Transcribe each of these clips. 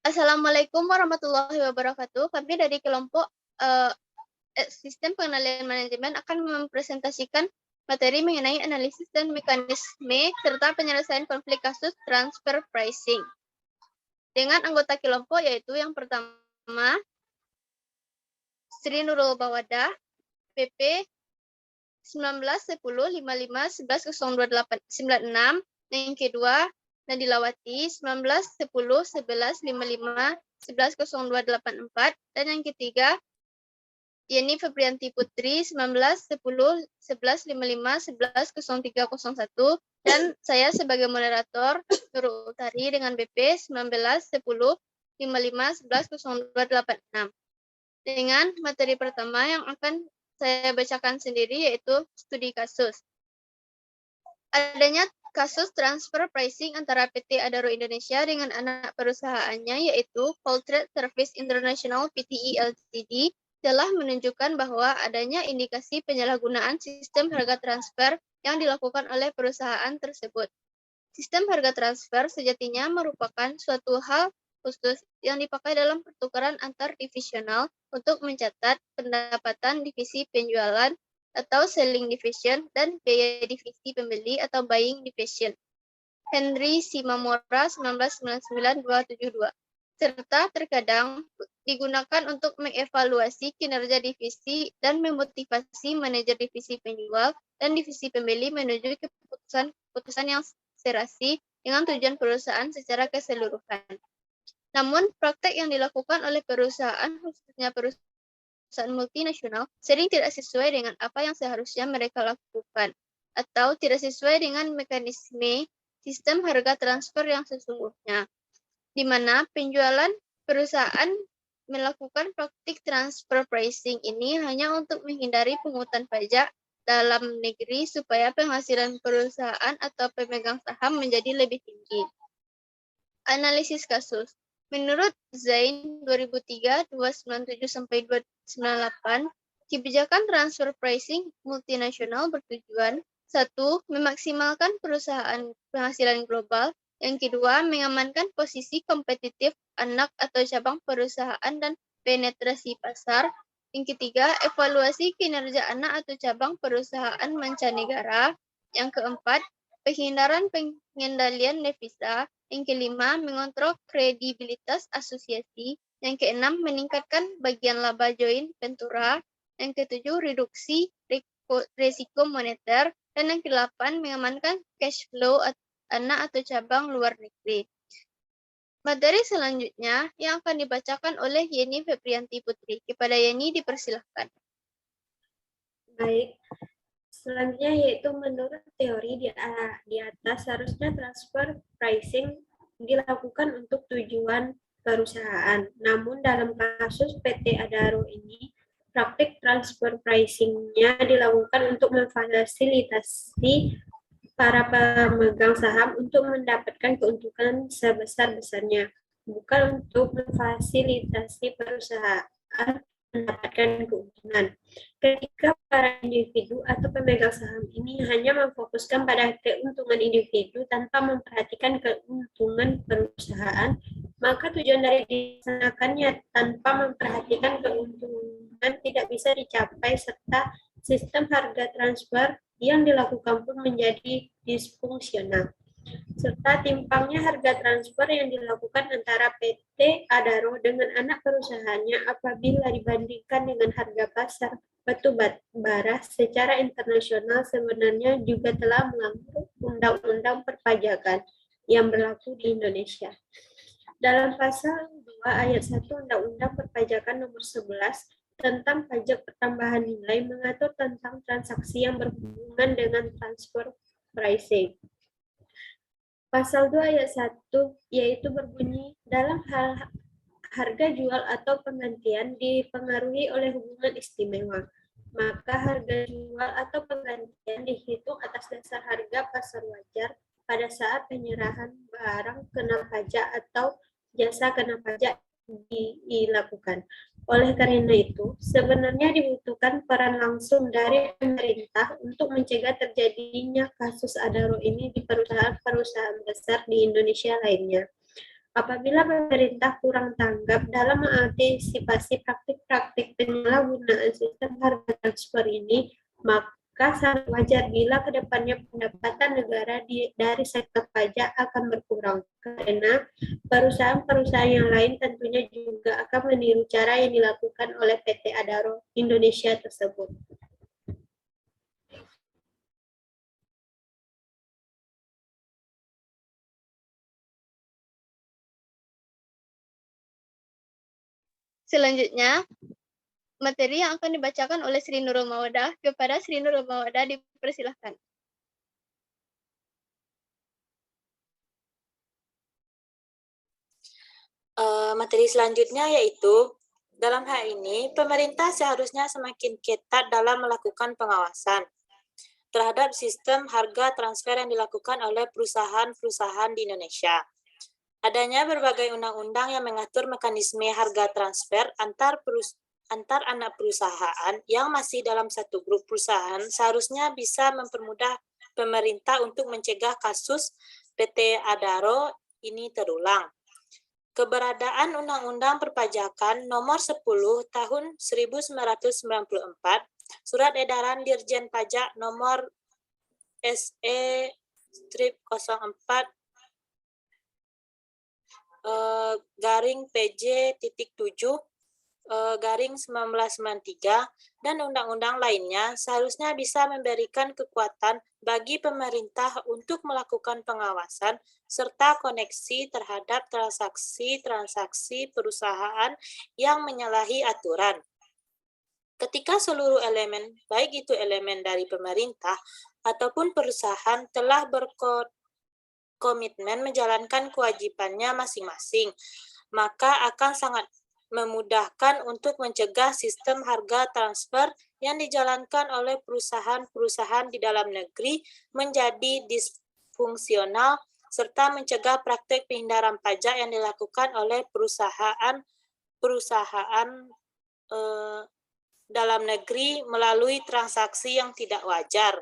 Assalamualaikum warahmatullahi wabarakatuh. Kami dari kelompok Sistem Pengendalian Manajemen akan mempresentasikan materi mengenai analisis dan mekanisme serta penyelesaian konflik kasus transfer pricing. Dengan anggota kelompok yaitu yang pertama Sri Nurul Bawada, PP 191055110286, yang kedua Nadilawati 19101155110284, dan yang ketiga Yeni Febrianti Putri 19101155110301, dan saya sebagai moderator Nurul Utari dengan BP 191055110286. Dengan materi pertama yang akan saya bacakan sendiri yaitu studi kasus. Adanya kasus transfer pricing antara PT Adaro Indonesia dengan anak perusahaannya yaitu Cold Trade Service International Pte Ltd telah menunjukkan bahwa adanya indikasi penyalahgunaan sistem harga transfer yang dilakukan oleh perusahaan tersebut. Sistem harga transfer sejatinya merupakan suatu hal khusus yang dipakai dalam pertukaran antar divisional untuk mencatat pendapatan divisi penjualan atau selling division dan biaya divisi pembeli atau buying division. Henry Simamora 1999-272. Serta terkadang digunakan untuk mengevaluasi kinerja divisi dan memotivasi manajer divisi penjual dan divisi pembeli menuju keputusan yang serasi dengan tujuan perusahaan secara keseluruhan. Namun, praktek yang dilakukan oleh perusahaan, khususnya perusahaan multinasional, sering tidak sesuai dengan apa yang seharusnya mereka lakukan, atau tidak sesuai dengan mekanisme sistem harga transfer yang sesungguhnya, di mana penjualan perusahaan melakukan praktik transfer pricing ini hanya untuk menghindari pungutan pajak dalam negeri supaya penghasilan perusahaan atau pemegang saham menjadi lebih tinggi. Analisis kasus. Menurut Zain 2003-297-298, kebijakan transfer pricing multinasional bertujuan 1. Memaksimalkan perusahaan penghasilan global. Yang kedua, mengamankan posisi kompetitif anak atau cabang perusahaan dan penetrasi pasar. Yang ketiga, evaluasi kinerja anak atau cabang perusahaan mancanegara. Yang keempat, penghindaran pengendalian devisa. Yang kelima, mengontrol kredibilitas asosiasi. Yang keenam, meningkatkan bagian laba joint ventura. Yang ketujuh, reduksi risiko moneter. Dan yang kedelapan, mengamankan cash flow anak atau cabang luar negeri. Materi selanjutnya yang akan dibacakan oleh Yeni Febrianti Putri. Kepada Yeni dipersilahkan. Baik. Selanjutnya yaitu menurut teori di atas seharusnya transfer pricing dilakukan untuk tujuan perusahaan. Namun dalam kasus PT Adaro ini, praktik transfer pricing-nya dilakukan untuk memfasilitasi para pemegang saham untuk mendapatkan keuntungan sebesar-besarnya, bukan untuk memfasilitasi perusahaan mendapatkan keuntungan. Ketika para individu atau pemegang saham ini hanya memfokuskan pada keuntungan individu tanpa memperhatikan keuntungan perusahaan, maka tujuan dari dilaksanakannya tanpa memperhatikan keuntungan tidak bisa dicapai serta sistem harga transfer yang dilakukan pun menjadi disfungsional. Serta timpangnya harga transfer yang dilakukan antara PT Adaro dengan anak perusahaannya apabila dibandingkan dengan harga pasar batu bara secara internasional sebenarnya juga telah melanggar undang-undang perpajakan yang berlaku di Indonesia. Dalam pasal 2 ayat 1 Undang-Undang Perpajakan nomor 11 tentang pajak pertambahan nilai mengatur tentang transaksi yang berhubungan dengan transfer pricing. Pasal 2 ayat 1 yaitu berbunyi dalam hal harga jual atau penggantian dipengaruhi oleh hubungan istimewa, maka harga jual atau penggantian dihitung atas dasar harga pasar wajar pada saat penyerahan barang kena pajak atau jasa kena pajak dilakukan. Oleh karena itu, sebenarnya dibutuhkan peran langsung dari pemerintah untuk mencegah terjadinya kasus Adaro ini di perusahaan-perusahaan besar di Indonesia lainnya. Apabila pemerintah kurang tanggap dalam mengantisipasi praktik-praktik penyalahgunaan sistem harga transfer ini, maka sangat wajar bila kedepannya pendapatan negara dari sektor pajak akan berkurang. Karena perusahaan-perusahaan yang lain tentunya juga akan meniru cara yang dilakukan oleh PT Adaro Indonesia tersebut. Selanjutnya, materi yang akan dibacakan oleh Sri Nurul Mawadah. Kepada Sri Nurul Mawadah dipersilahkan. Materi selanjutnya yaitu, dalam hal ini, pemerintah seharusnya semakin ketat dalam melakukan pengawasan terhadap sistem harga transfer yang dilakukan oleh perusahaan-perusahaan di Indonesia. Adanya berbagai undang-undang yang mengatur mekanisme harga transfer antar anak perusahaan yang masih dalam satu grup perusahaan seharusnya bisa mempermudah pemerintah untuk mencegah kasus PT Adaro ini terulang. Keberadaan Undang-Undang Perpajakan Nomor 10 Tahun 1994, Surat Edaran Dirjen Pajak Nomor SE-04 garing PJ.7 garing 1993 dan undang-undang lainnya seharusnya bisa memberikan kekuatan bagi pemerintah untuk melakukan pengawasan serta koneksi terhadap transaksi-transaksi perusahaan yang menyalahi aturan. Ketika seluruh elemen, baik itu elemen dari pemerintah ataupun perusahaan telah berkomitmen menjalankan kewajibannya masing-masing, maka akan sangat memudahkan untuk mencegah sistem harga transfer yang dijalankan oleh perusahaan-perusahaan di dalam negeri menjadi disfungsional serta mencegah praktek penghindaran pajak yang dilakukan oleh perusahaan dalam negeri melalui transaksi yang tidak wajar.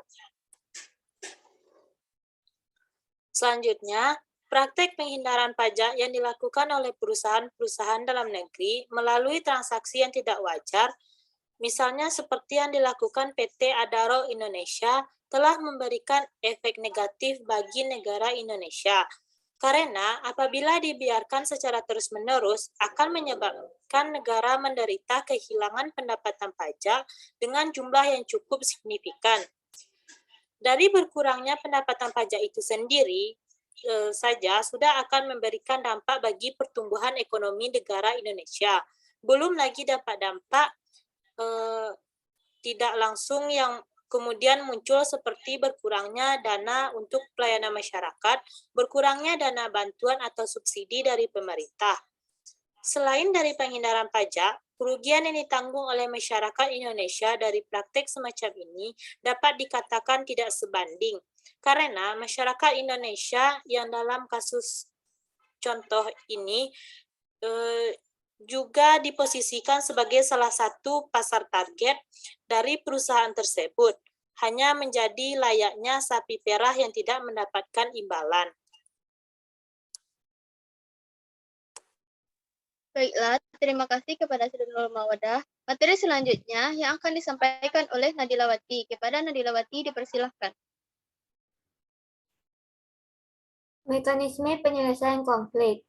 Selanjutnya, praktek penghindaran pajak yang dilakukan oleh perusahaan-perusahaan dalam negeri melalui transaksi yang tidak wajar, misalnya seperti yang dilakukan PT Adaro Indonesia, telah memberikan efek negatif bagi negara Indonesia. Karena apabila dibiarkan secara terus-menerus, akan menyebabkan negara menderita kehilangan pendapatan pajak dengan jumlah yang cukup signifikan. Dari berkurangnya pendapatan pajak itu sendiri saja sudah akan memberikan dampak bagi pertumbuhan ekonomi negara Indonesia. Belum lagi dampak-dampak tidak langsung yang kemudian muncul seperti berkurangnya dana untuk pelayanan masyarakat, berkurangnya dana bantuan atau subsidi dari pemerintah. Selain dari penghindaran pajak, kerugian yang ditanggung oleh masyarakat Indonesia dari praktek semacam ini dapat dikatakan tidak sebanding, karena masyarakat Indonesia yang dalam kasus contoh ini juga diposisikan sebagai salah satu pasar target dari perusahaan tersebut, hanya menjadi layaknya sapi perah yang tidak mendapatkan imbalan. Baiklah, terima kasih kepada Sri Nurul Mawadah. Materi selanjutnya yang akan disampaikan oleh Nadilawati. Kepada Nadilawati dipersilahkan. Mekanisme penyelesaian konflik.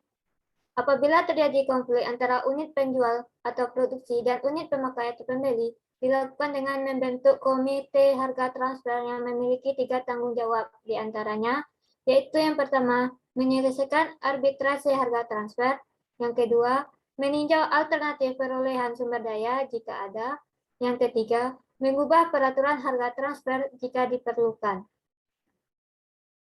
Apabila terjadi konflik antara unit penjual atau produksi dan unit pemakai atau pembeli, dilakukan dengan membentuk komite harga transfer yang memiliki 3 tanggung jawab, di antaranya, yaitu yang pertama, menyelesaikan arbitrase harga transfer, yang kedua, meninjau alternatif perolehan sumber daya jika ada, yang ketiga, mengubah peraturan harga transfer jika diperlukan.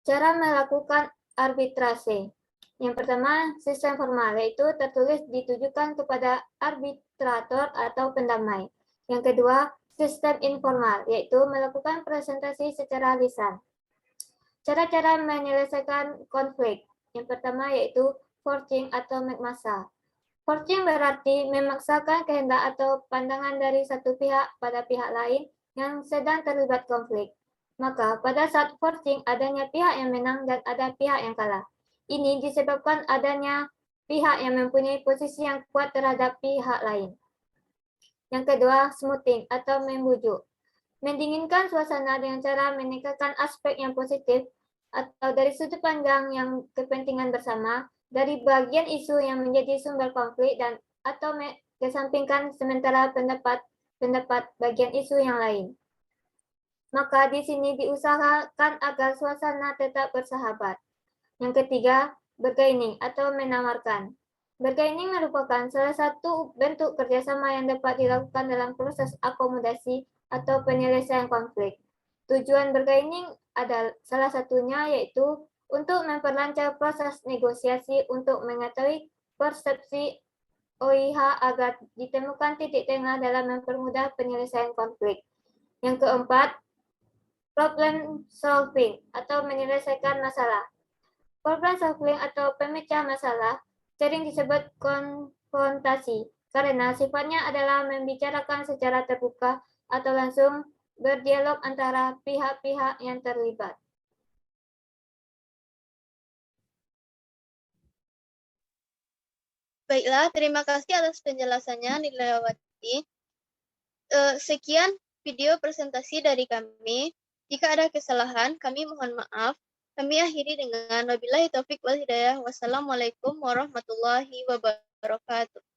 Cara melakukan arbitrase. Yang pertama, sistem formal, yaitu tertulis ditujukan kepada arbitrator atau pendamai. Yang kedua, sistem informal, yaitu melakukan presentasi secara lisan. Cara-cara menyelesaikan konflik. Yang pertama yaitu forcing atau mekmasa. Forcing berarti memaksakan kehendak atau pandangan dari satu pihak pada pihak lain yang sedang terlibat konflik. Maka pada saat forcing adanya pihak yang menang dan ada pihak yang kalah. Ini disebabkan adanya pihak yang mempunyai posisi yang kuat terhadap pihak lain. Yang kedua, smoothing atau membujuk. Mendinginkan suasana dengan cara menekankan aspek yang positif atau dari sudut pandang yang kepentingan bersama dari bagian isu yang menjadi sumber konflik dan atau kesampingkan sementara pendapat bagian isu yang lain. Maka di sini diusahakan agar suasana tetap bersahabat. Yang ketiga, bargaining atau menawarkan. Bargaining merupakan salah satu bentuk kerjasama yang dapat dilakukan dalam proses akomodasi atau penyelesaian konflik. Tujuan bargaining adalah salah satunya yaitu untuk memperlancar proses negosiasi untuk mengetahui persepsi OIH agar ditemukan titik tengah dalam mempermudah penyelesaian konflik. Yang keempat, problem solving atau menyelesaikan masalah. Problem solving atau pemecah masalah sering disebut konfrontasi karena sifatnya adalah membicarakan secara terbuka atau langsung berdialog antara pihak-pihak yang terlibat. Baiklah, terima kasih atas penjelasannya Nilaiwati. Sekian video presentasi dari kami. Jika ada kesalahan, kami mohon maaf. Kami akhiri dengan wabillahi taufik wal hidayah. Wassalamualaikum warahmatullahi wabarakatuh.